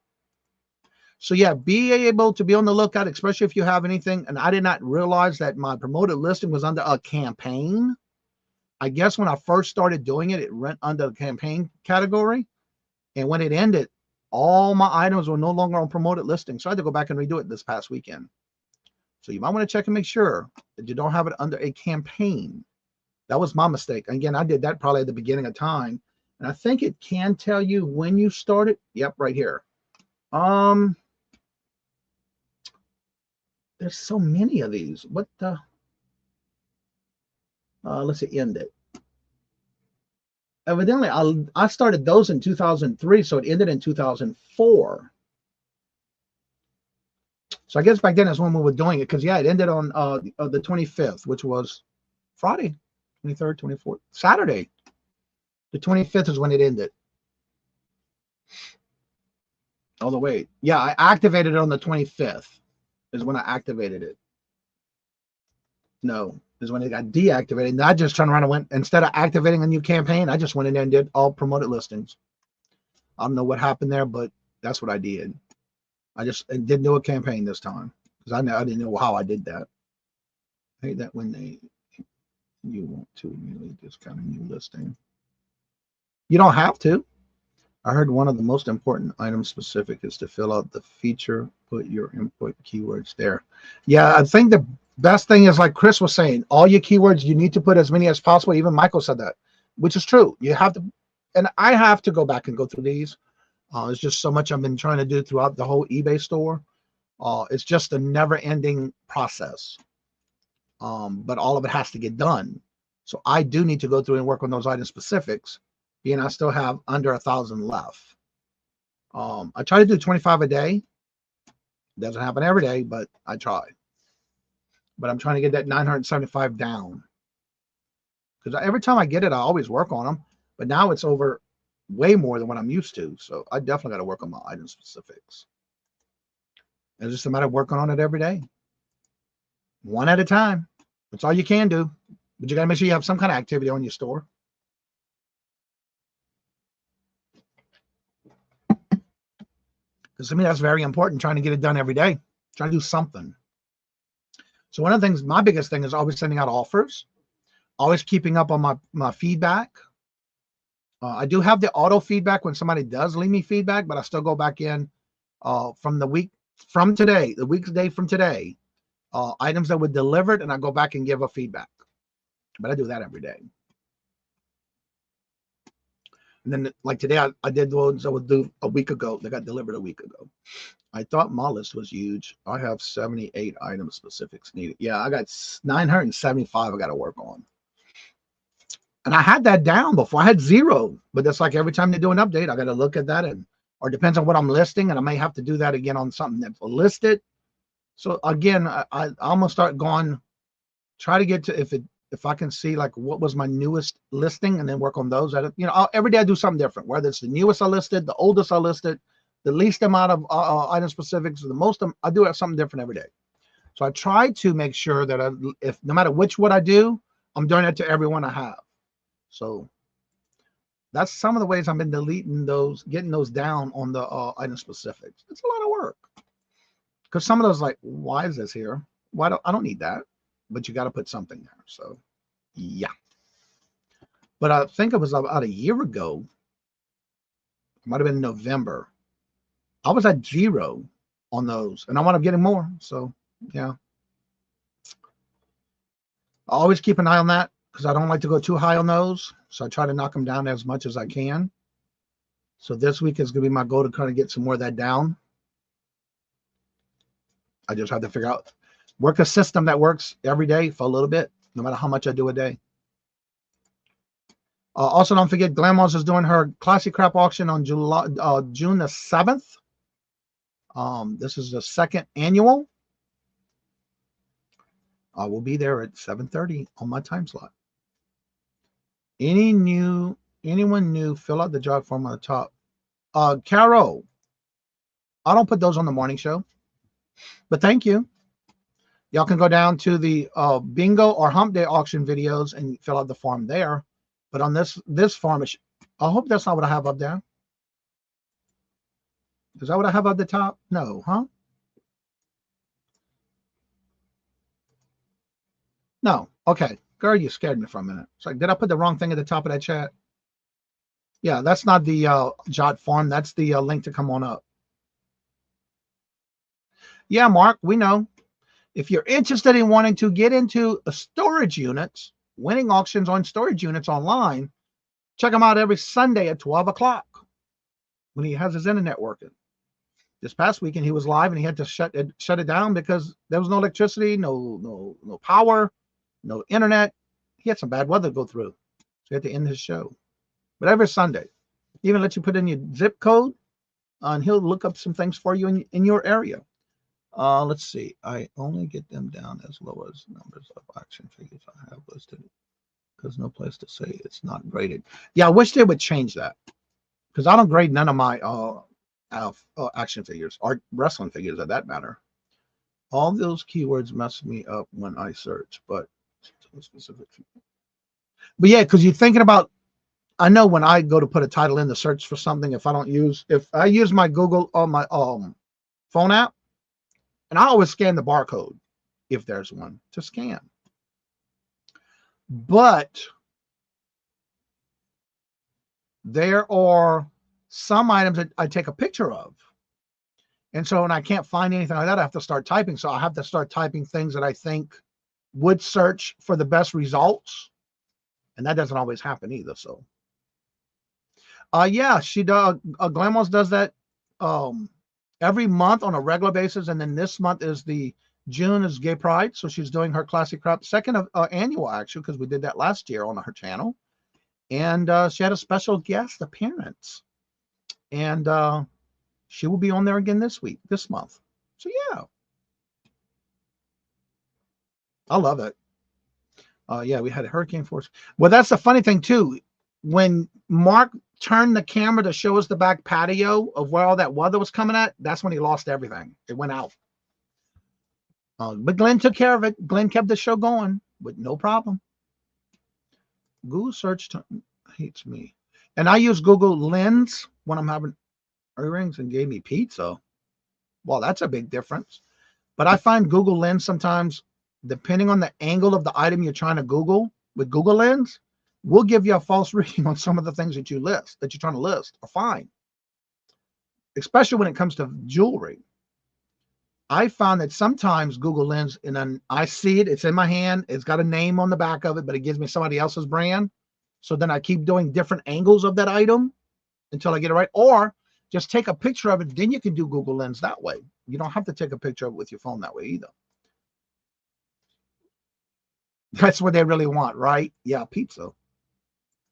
So yeah, be able to be on the lookout, especially if you have anything. And I did not realize that my promoted listing was under a campaign. I guess when I first started doing it, it went under the campaign category. And when it ended, all my items were no longer on promoted listing. So I had to go back and redo it this past weekend. So you might want to check and make sure that you don't have it under a campaign. That was my mistake. Again, I did that probably at the beginning of time. And I think it can tell you when you started. Yep, right here. There's so many of these. What the? Let's see, end it. Evidently, I started those in 2003, so it ended in 2004. So I guess back then is when we were doing it, because yeah, it ended on the 25th, which was Friday, 23rd, 24th, Saturday. The 25th is when it ended. Oh, the wait. Yeah, I activated it on the 25th is when I activated it. No, is when it got deactivated. And I just turned around and went, instead of activating a new campaign, I just went in there and did all promoted listings. I don't know what happened there, but that's what I did. I just didn't do a campaign this time because I didn't know how I did that. I hate that when you want to immediately discount a new listing. You don't have to. I heard one of the most important item specific is to fill out the feature, put your input keywords there. Yeah, I think the best thing is like Chris was saying, all your keywords, you need to put as many as possible. Even Michael said that, which is true. You have to, and I have to go back and go through these. It's just so much I've been trying to do throughout the whole eBay store. It's just a never-ending process. But all of it has to get done. So I do need to go through and work on those item specifics, being I still have under 1,000 left. I try to do 25 a day. Doesn't happen every day, but I try. But I'm trying to get that 975 down. Because every time I get it, I always work on them. But now it's over way more than what I'm used to. So I definitely got to work on my item specifics. It's just a matter of working on it every day. One at a time. That's all you can do. But you got to make sure you have some kind of activity on your store. Because to me, that's very important, trying to get it done every day, trying to do something. So one of the things, my biggest thing is always sending out offers, always keeping up on my feedback. I do have the auto feedback when somebody does leave me feedback, but I still go back in from the week from today, the weekday from today, items that were delivered, and I go back and give a feedback. But I do that every day. And then like today, I did the ones I would do a week ago. They got delivered a week ago. I thought my list was huge. I have 78 item specifics needed. Yeah, I got 975 I got to work on. And I had that down before. I had 0, but that's like every time they do an update, I got to look at that, and or depends on what I'm listing, and I may have to do that again on something that's listed. So again, I'm gonna start going, try to get to if I can see like what was my newest listing, and then work on those. Every day I do something different. Whether it's the newest I listed, the oldest I listed, the least amount of item specifics, or the most, I do have something different every day. So I try to make sure that if no matter what I do, I'm doing it to everyone I have. So that's some of the ways I've been deleting those, getting those down on the item specifics. It's a lot of work because some of those, like, why is this here? I don't need that, but you got to put something there. So yeah, but I think it was about a year ago. It might have been November. I was at 0 on those, and I wound up getting more. So yeah, I always keep an eye on that, because I don't like to go too high on those. So I try to knock them down as much as I can. So this week is going to be my goal to kind of get some more of that down. I just have to figure out, work a system that works every day for a little bit, no matter how much I do a day. Also, don't forget, Glamor's is doing her Classic Crap auction on June the 7th. This is the 2nd annual. I will be there at 7:30 on my time slot. Anyone new, fill out the job form on the top. Carol, I don't put those on the morning show, but thank you. Y'all can go down to the bingo or hump day auction videos and fill out the form there. But on this form, I hope that's not what I have up there. Is that what I have at the top? No, huh? No. Okay. Girl, you scared me for a minute. It's like, did I put the wrong thing at the top of that chat? Yeah, that's not the jot form. That's the link to come on up. Yeah, Mark, we know. If you're interested in wanting to get into storage units, winning auctions on storage units online, check him out every Sunday at 12 o'clock when he has his internet working. This past weekend, he was live and he had to shut it down because there was no electricity, no power, no internet. He had some bad weather to go through, so he had to end his show. But every Sunday, he even let you put in your zip code, and he'll look up some things for you in your area. Let's see. I only get them down as low as numbers of action figures I have listed, because no place to say it's not graded. Yeah, I wish they would change that, because I don't grade none of my action figures or wrestling figures, at that matter. All those keywords mess me up when I search, but yeah, because you're thinking about, I know when I go to put a title in the search for something, if I use my Google or my phone app, and I always scan the barcode if there's one to scan. But there are some items that I take a picture of. And so when I can't find anything like that, I have to start typing. So I have to start typing things that I think would search for the best results. And that doesn't always happen either. So yeah, she does. Glamos does that every month on a regular basis. And then this month is June is Gay Pride. So she's doing her Classic Crap, second annual actually, because we did that last year on her channel. And she had a special guest appearance. And she will be on there again this month. So yeah, I love it. Yeah, we had a hurricane force. Well, that's the funny thing too. When Mark turned the camera to show us the back patio of where all that weather was coming at, that's when he lost everything. It went out. But Glenn took care of it. Glenn kept the show going with no problem. Google search hates me. And I use Google Lens when I'm having earrings and gave me pizza. Well, that's a big difference. But I find Google Lens sometimes, depending on the angle of the item you're trying to Google, with Google Lens, will give you a false reading on some of the things that you list, that you're trying to list or find, especially when it comes to jewelry. I found that sometimes Google Lens, and then I see it, it's in my hand, it's got a name on the back of it, but it gives me somebody else's brand. So then I keep doing different angles of that item until I get it right. Or just take a picture of it, then you can do Google Lens that way. You don't have to take a picture of it with your phone that way either. That's what they really want, right? Yeah, pizza.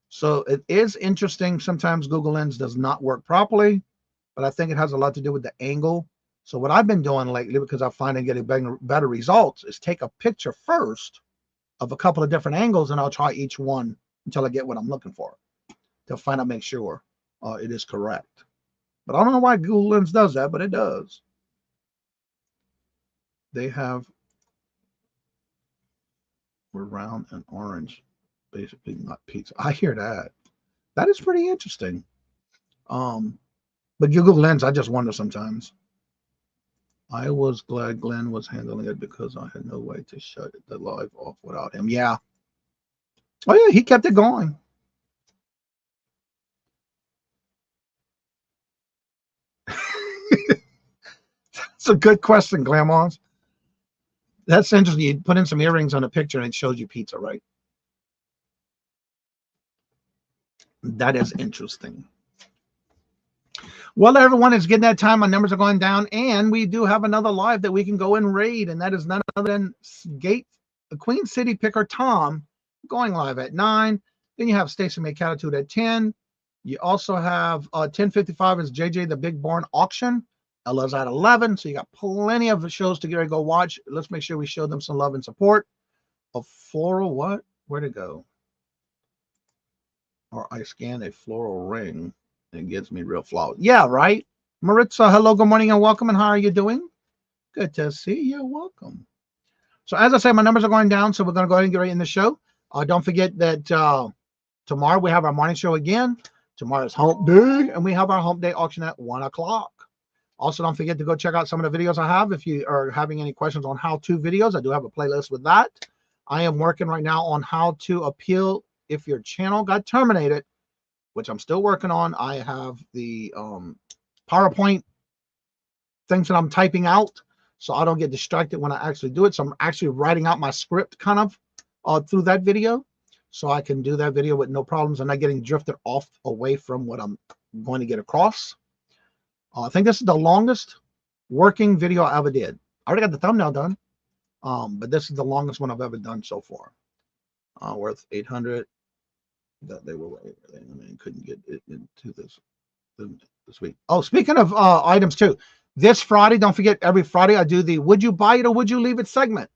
So it is interesting. Sometimes Google Lens does not work properly, but I think it has a lot to do with the angle. So what I've been doing lately, because I find I'm getting better results, is take a picture first of a couple of different angles, and I'll try each one until I get what I'm looking for to find out, make sure it is correct. But I don't know why Google Lens does that, but it does. They have, we're round and orange, basically not pizza. I hear that. That is pretty interesting. But Google Lens, I just wonder sometimes. I was glad Glenn was handling it because I had no way to shut the live off without him. Yeah. Oh, yeah, he kept it going. That's a good question, Glamons. That's interesting. You put in some earrings on a picture and it shows you pizza, right? That is interesting. Well, everyone, it's getting that time. My numbers are going down, and we do have another live that we can go and raid, and that is none other than Queen City Picker Tom going live at 9. Then you have Stacey McCattitude at 10. You also have 10:55 is JJ the Big Barn Auction. Ella's at 11, so you got plenty of shows to get ready to go watch. Let's make sure we show them some love and support. A floral what? Where'd it go? Or I scan a floral ring. It gives me real flowers. Yeah, right. Maritza, hello, good morning, and welcome. And how are you doing? Good to see you. Welcome. So as I say, my numbers are going down, so we're going to go ahead and get right in the show. Don't forget that tomorrow we have our morning show again. Tomorrow's hump day, and we have our hump day auction at 1 o'clock. Also, don't forget to go check out some of the videos I have. If you are having any questions on how-to videos, I do have a playlist with that. I am working right now on how to appeal if your channel got terminated, which I'm still working on. I have the PowerPoint things that I'm typing out so I don't get distracted when I actually do it. So I'm actually writing out my script kind of through that video so I can do that video with no problems and not getting drifted off away from what I'm going to get across. I think this is the longest working video I ever did. I already got the thumbnail done, but this is the longest one I've ever done so far. Worth 800. That they were, I mean, couldn't get it into this week. Oh, speaking of items too, this Friday, don't forget, every Friday I do the "Would you buy it or would you leave it" segment.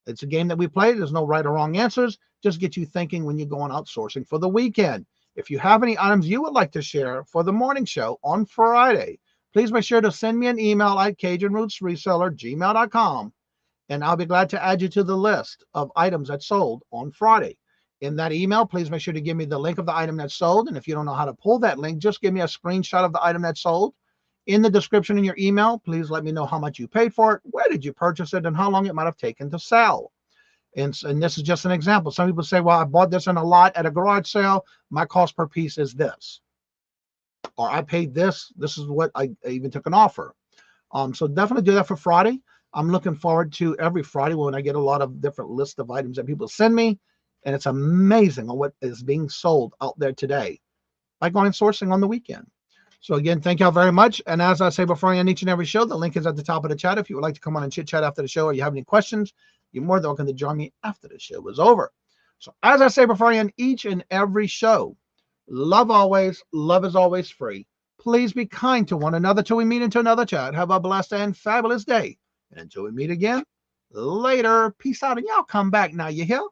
It's a game that we play. There's no right or wrong answers. Just get you thinking when you're going outsourcing for the weekend. If you have any items you would like to share for the morning show on Friday, please make sure to send me an email at CajunRootsReseller@gmail.com, and I'll be glad to add you to the list of items that sold on Friday. In that email, please make sure to give me the link of the item that sold. And if you don't know how to pull that link, just give me a screenshot of the item that sold. In the description in your email, please let me know how much you paid for it, where did you purchase it, and how long it might have taken to sell. And this is just an example. Some people say, well, I bought this in a lot at a garage sale. My cost per piece is this. Or I paid this. This is what I even took an offer. So definitely do that for Friday. I'm looking forward to every Friday when I get a lot of different lists of items that people send me. And it's amazing on what is being sold out there today by going sourcing on the weekend. So again, thank y'all very much. And as I say before I end each and every show, the link is at the top of the chat. If you would like to come on and chit chat after the show, or you have any questions, you're more than welcome to join me after the show is over. So as I say before I end each and every show, love always, love is always free. Please be kind to one another till we meet into another chat. Have a blessed and fabulous day. And until we meet again, later. Peace out, and y'all come back now, you hear?